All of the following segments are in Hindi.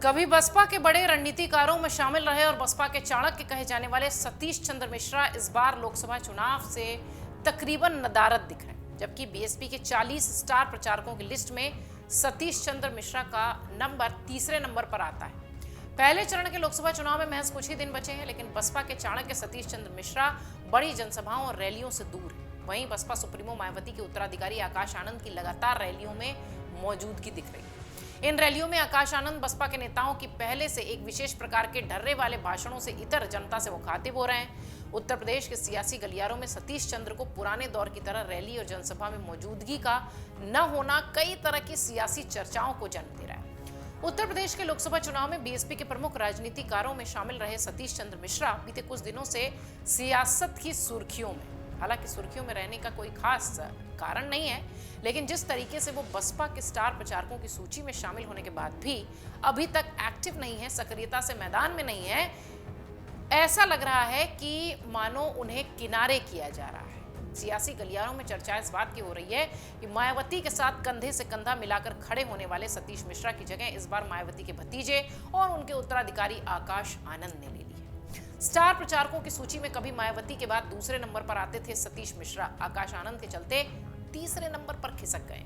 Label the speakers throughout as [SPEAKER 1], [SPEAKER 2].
[SPEAKER 1] कभी बसपा के बड़े रणनीतिकारों में शामिल रहे और बसपा के चाणक्य कहे जाने वाले सतीश चंद्र मिश्रा इस बार लोकसभा चुनाव से तकरीबन नदारद दिख रहे हैं, जबकि बीएसपी के 40 स्टार प्रचारकों की लिस्ट में सतीश चंद्र मिश्रा का नंबर तीसरे नंबर पर आता है। पहले चरण के लोकसभा चुनाव में महज कुछ ही दिन बचे हैं, लेकिन बसपा के चाणक्य सतीश चंद्र मिश्रा बड़ी जनसभाओं और रैलियों से दूर है। वहीं बसपा सुप्रीमो मायावती के उत्तराधिकारी आकाश आनंद की लगातार रैलियों में मौजूदगी दिख रही है। इन रैलियों में आकाश आनंद बसपा के नेताओं की पहले से एक विशेष प्रकार के डर्रे वाले भाषणों से इतर जनता से मुखातिब हो रहे हैं। उत्तर प्रदेश के सियासी गलियारों में सतीश चंद्र को पुराने दौर की तरह रैली और जनसभा में मौजूदगी का न होना कई तरह की सियासी चर्चाओं को जन्म दे रहा है। उत्तर प्रदेश के लोकसभा चुनाव में बीएसपी के प्रमुख राजनीतिकारों में शामिल रहे सतीश चंद्र मिश्रा बीते कुछ दिनों से सियासत की सुर्खियों में। हालांकि सुर्खियों में रहने का कोई खास कारण नहीं है, लेकिन जिस तरीके से वो बसपा के स्टार प्रचारकों की सूची में शामिल होने के बाद भी अभी तक एक्टिव नहीं है, सक्रियता से मैदान में नहीं है, ऐसा लग रहा है कि मानो उन्हें किनारे किया जा रहा है। सियासी गलियारों में चर्चा इस बात की हो रही है कि मायावती के साथ कंधे से कंधा मिलाकर खड़े होने वाले सतीश मिश्रा की जगह इस बार मायावती के भतीजे और उनके उत्तराधिकारी आकाश आनंद ने ले ली है। स्टार प्रचारकों की सूची में कभी मायावती के बाद दूसरे नंबर पर आते थे सतीश मिश्रा, आकाश आनंद के चलते तीसरे नंबर पर खिसक गए।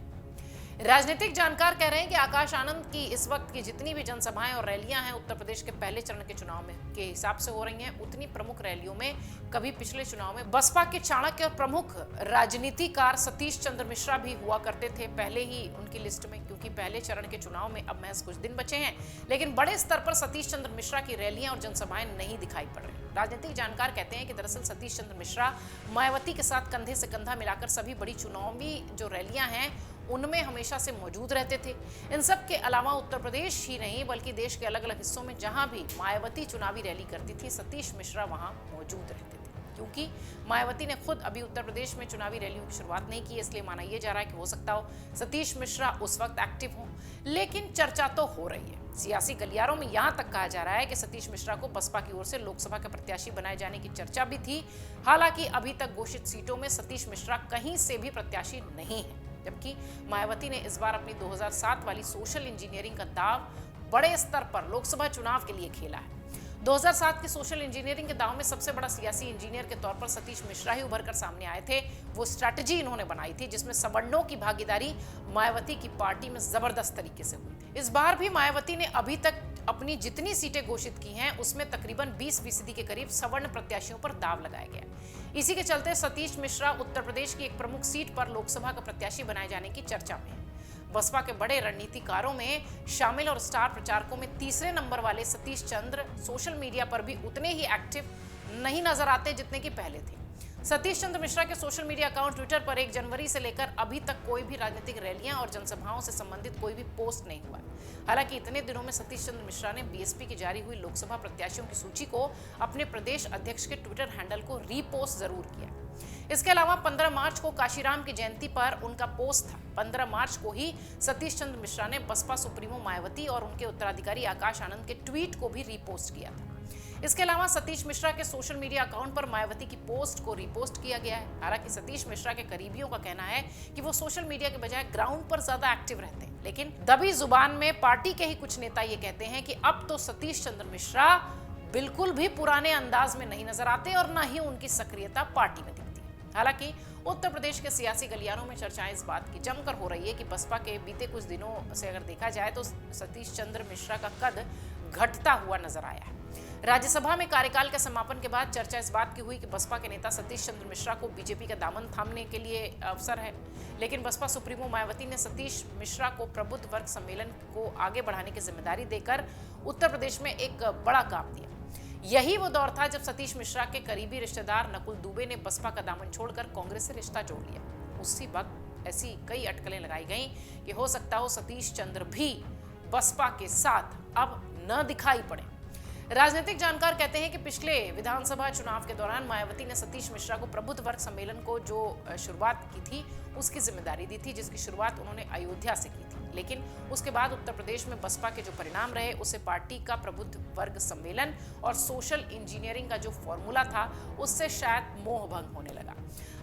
[SPEAKER 1] राजनीतिक जानकार कह रहे हैं कि आकाश आनंद की इस वक्त की जितनी भी जनसभाएं और रैलियां हैं उत्तर प्रदेश के पहले चरण के चुनाव में के हिसाब से हो रही हैं, उतनी प्रमुख रैलियों में कभी पिछले चुनाव में बसपा के चाणक्य और प्रमुख राजनीतिकार सतीश चंद्र मिश्रा भी हुआ करते थे पहले ही उनकी लिस्ट में, क्योंकि पहले चरण के चुनाव में अब महज कुछ दिन बचे हैं, लेकिन बड़े स्तर पर सतीश चंद्र मिश्रा की रैलियां और जनसभाएं नहीं दिखाई पड़ रही। राजनीतिक जानकार कहते हैं कि दरअसल सतीश चंद्र मिश्रा मायावती के साथ कंधे से कंधा मिलाकर सभी बड़ी चुनावी जो रैलियां हैं उनमें हमेशा से मौजूद रहते थे। इन सब के अलावा उत्तर प्रदेश ही नहीं बल्कि देश के अलग अलग हिस्सों में जहां भी मायावती चुनावी रैली करती थी सतीश मिश्रा वहां मौजूद रहते थे। क्योंकि मायावती ने खुद अभी उत्तर प्रदेश में चुनावी रैलियों की शुरुआत नहीं की, इसलिए माना यह जा रहा है कि हो सकता हो सतीश मिश्रा उस वक्त एक्टिव हो, लेकिन चर्चा तो हो रही है। सियासी गलियारों में यहां तक कहा जा रहा है कि सतीश मिश्रा को बसपा की ओर से लोकसभा के प्रत्याशी बनाए जाने की चर्चा भी थी। हालांकि अभी तक घोषित सीटों में सतीश मिश्रा कहीं से भी प्रत्याशी नहीं है, जबकि मायावती ने इस बार अपनी 2007 वाली सोशल इंजीनियरिंग का दाव बड़े स्तर पर लोकसभा चुनाव के लिए खेला है। 2007 की सोशल इंजीनियरिंग के दाव में सबसे बड़ा सियासी इंजीनियर के तौर पर सतीश मिश्रा ही उभर कर सामने आए थे। वो स्ट्रैटेजी इन्होंने बनाई थी जिसमें सवर्णों की भागीदारी मायावती की पार्टी में जबरदस्त तरीके से हुई थी। इस बार भी मायावती ने अभी तक अपनी जितनी सीटें घोषित की हैं उसमें तकरीबन 20% के करीब सवर्ण प्रत्याशियों पर दाव लगाया गया। इसी के चलते सतीश मिश्रा उत्तर प्रदेश की एक प्रमुख सीट पर लोकसभा का प्रत्याशी बनाए जाने की चर्चा में है। बसपा के बड़े रणनीतिकारों में शामिल और स्टार प्रचारकों में तीसरे नंबर वाले सतीश चंद्र सोशल मीडिया पर भी उतने ही एक्टिव नहीं नजर आते जितने कि पहले थे। सतीश चंद्र मिश्रा के सोशल मीडिया अकाउंट ट्विटर पर 1 जनवरी से लेकर अभी तक कोई भी राजनीतिक रैलियां और जनसभाओं से संबंधित कोई भी पोस्ट नहीं हुआ। हालांकि इतने दिनों में सतीश चंद्र मिश्रा ने बीएसपी की जारी हुई लोकसभा प्रत्याशियों की सूची को अपने प्रदेश अध्यक्ष के ट्विटर हैंडल को रीपोस्ट जरूर किया। इसके अलावा 15 मार्च को काशीराम की जयंती पर उनका पोस्ट था। 15 मार्च को ही सतीश चंद्र मिश्रा ने बसपा सुप्रीमो मायावती और उनके उत्तराधिकारी आकाश आनंद के ट्वीट को भी रीपोस्ट किया था। इसके अलावा सतीश मिश्रा के सोशल मीडिया अकाउंट पर मायावती की पोस्ट को रीपोस्ट किया गया है। हालांकि सतीश मिश्रा के करीबियों का कहना है कि वो सोशल मीडिया के बजाय ग्राउंड पर ज्यादा एक्टिव रहते हैं, लेकिन दबी जुबान में पार्टी के ही कुछ नेता ये कहते हैं कि अब तो सतीश चंद्र मिश्रा बिल्कुल भी पुराने अंदाज में नहीं नजर आते और न ही उनकी सक्रियता पार्टी में दिखती है। हालांकि उत्तर प्रदेश के सियासी गलियारों में चर्चाएं इस बात की जमकर हो रही है कि बसपा के बीते कुछ दिनों से अगर देखा जाए तो सतीश चंद्र मिश्रा का कद घटता हुआ नजर आया है। राज्यसभा में कार्यकाल के समापन के बाद चर्चा इस बात की हुई कि बसपा के नेता सतीश चंद्र मिश्रा को बीजेपी का दामन थामने के लिए अवसर है, लेकिन बसपा सुप्रीमो मायावती ने सतीश मिश्रा को प्रबुद्ध वर्ग सम्मेलन को आगे बढ़ाने की जिम्मेदारी देकर उत्तर प्रदेश में एक बड़ा काम दिया। यही वो दौर था जब सतीश मिश्रा के करीबी रिश्तेदार नकुल दुबे ने बसपा का दामन छोड़कर कांग्रेस से रिश्ता जोड़ लिया। उसी वक्त ऐसी कई अटकलें लगाई गईं कि हो सकता हो सतीश चंद्र भी बसपा के साथ अब न दिखाई पड़े। राजनीतिक जानकार कहते हैं कि पिछले विधानसभा चुनाव के दौरान मायावती ने सतीश मिश्रा को प्रबुद्ध वर्ग सम्मेलन को जो शुरुआत की थी उसकी जिम्मेदारी दी थी, जिसकी शुरुआत उन्होंने अयोध्या से की थी। लेकिन उसके बाद उत्तर प्रदेश में बसपा के जो परिणाम रहे उससे पार्टी का प्रबुद्ध वर्ग सम्मेलन और सोशल इंजीनियरिंग का जो फॉर्मूला था उससे शायद मोह भंग होने लगा।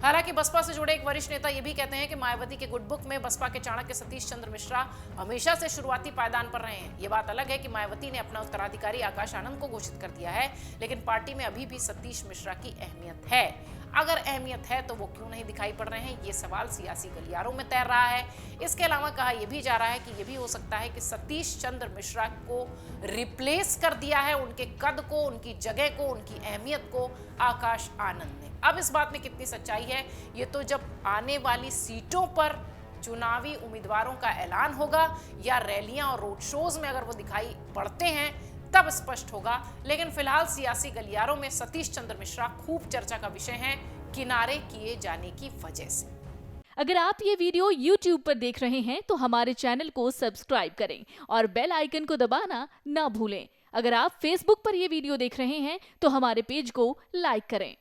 [SPEAKER 1] हालांकि बसपा से जुड़े एक वरिष्ठ नेता ये भी कहते हैं कि मायावती के गुड बुक में बसपा के चाणक्य सतीश चंद्र मिश्रा हमेशा से शुरुआती पायदान पर रहे हैं। ये बात अलग है कि मायावती ने अपना उत्तराधिकारी आकाश आनंद को घोषित कर दिया है, लेकिन पार्टी में अभी भी सतीश मिश्रा की अहमियत है। अगर अहमियत है तो वो क्यों नहीं दिखाई पड़ रहे हैं, ये सवाल सियासी गलियारों में तैर रहा है। इसके अलावा कहा यह भी जा रहा है कि यह भी हो सकता है कि सतीश चंद्र मिश्रा को रिप्लेस कर दिया है, उनके कद को, उनकी जगह को, उनकी अहमियत को आकाश आनंद ने। अब इस बात में कितनी सच्चाई है, ये तो जब आने वाली सीटों पर चुनावी उम्मीदवारों का ऐलान होगा या रैलियां और रोड शोज में अगर वो दिखाई पड़ते हैं तब स्पष्ट होगा। लेकिन फिलहाल सियासी गलियारों में सतीश चंद्र मिश्रा खूब चर्चा का विषय हैं, किनारे किए जाने की वजह से।
[SPEAKER 2] अगर आप ये वीडियो YouTube पर देख रहे हैं तो हमारे चैनल को सब्सक्राइब करें और बेल आइकन को दबाना ना भूलें। अगर आप Facebook पर ये वीडियो देख रहे हैं तो हमारे पेज को लाइक करें।